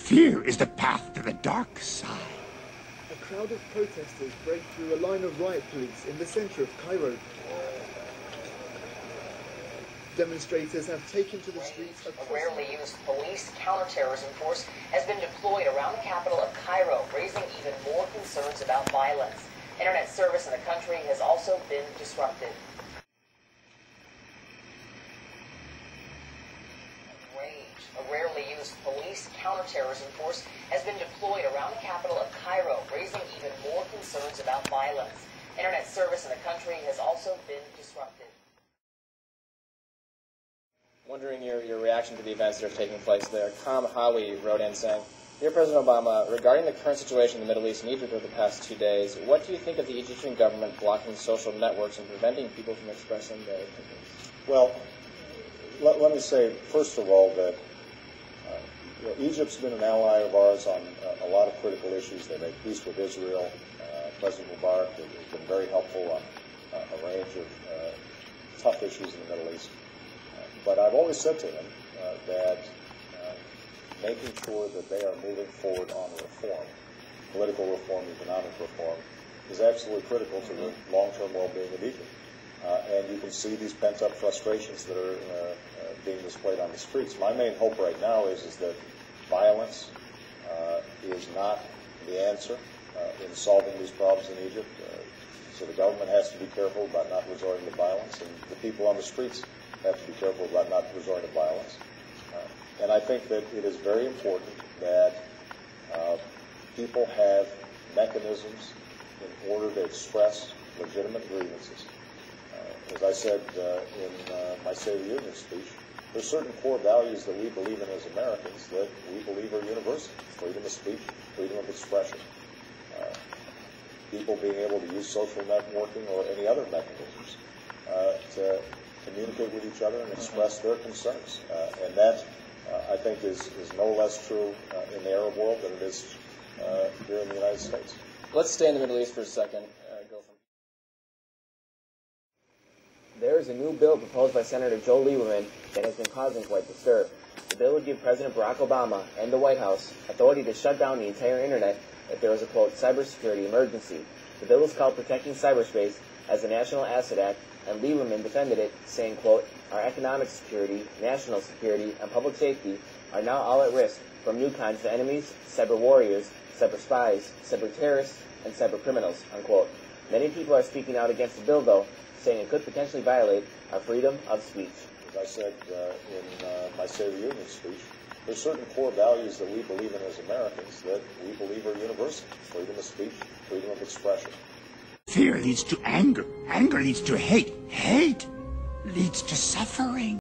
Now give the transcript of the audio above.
Fear is the path to the dark side. A crowd of protesters break through a line of riot police in the center of Cairo. Demonstrators have taken to the streets. A rarely used police counterterrorism force has been deployed around the capital of Cairo, raising even more concerns about violence. Internet service in the country has also been disrupted. A rarely used police counterterrorism force has been deployed around the capital of Cairo, raising even more concerns about violence. Internet service in the country has also been disrupted. Wondering your reaction to the events that are taking place there. Tom Howie wrote in saying, Dear President Obama, regarding the current situation in the Middle East and Egypt over the past 2 days, what do you think of the Egyptian government blocking social networks and preventing people from expressing their opinions? Well, let me say, first of all, that Egypt's been an ally of ours on a lot of critical issues. They made peace with Israel. President Mubarak has been very helpful on a range of tough issues in the Middle East. But I've always said to him that making sure that they are moving forward on reform, political reform, economic reform, is absolutely critical to the long-term well-being of Egypt. And you can see these pent-up frustrations that are being displayed on the streets. My main hope right now is that violence is not the answer in solving these problems in Egypt. So the government has to be careful about not resorting to violence, and the people on the streets have to be careful about not resorting to violence. And I think that it is very important that people have mechanisms in order to express legitimate grievances. As I said in my State of the Union speech, there are certain core values that we believe in as Americans that we believe are universal: freedom of speech, freedom of expression, people being able to use social networking or any other mechanisms to communicate with each other and express their concerns. And that, I think, is no less true in the Arab world than it is here in the United States. Let's stay in the Middle East for a second. There is a new bill proposed by Senator Joe Lieberman that has been causing quite the stir. The bill would give President Barack Obama and the White House authority to shut down the entire Internet if there was a, quote, cybersecurity emergency. The bill is called Protecting Cyberspace as a National Asset Act, and Lieberman defended it, saying, quote, our economic security, national security, and public safety are now all at risk from new kinds of enemies, cyber warriors, cyber spies, cyber terrorists, and cyber criminals, unquote. Many people are speaking out against the bill, though, saying it could potentially violate our freedom of speech. As I said in my State of the Union speech, there are certain core values that we believe in as Americans that we believe are universal: freedom of speech, freedom of expression. Fear leads to anger. Anger leads to hate. Hate leads to suffering.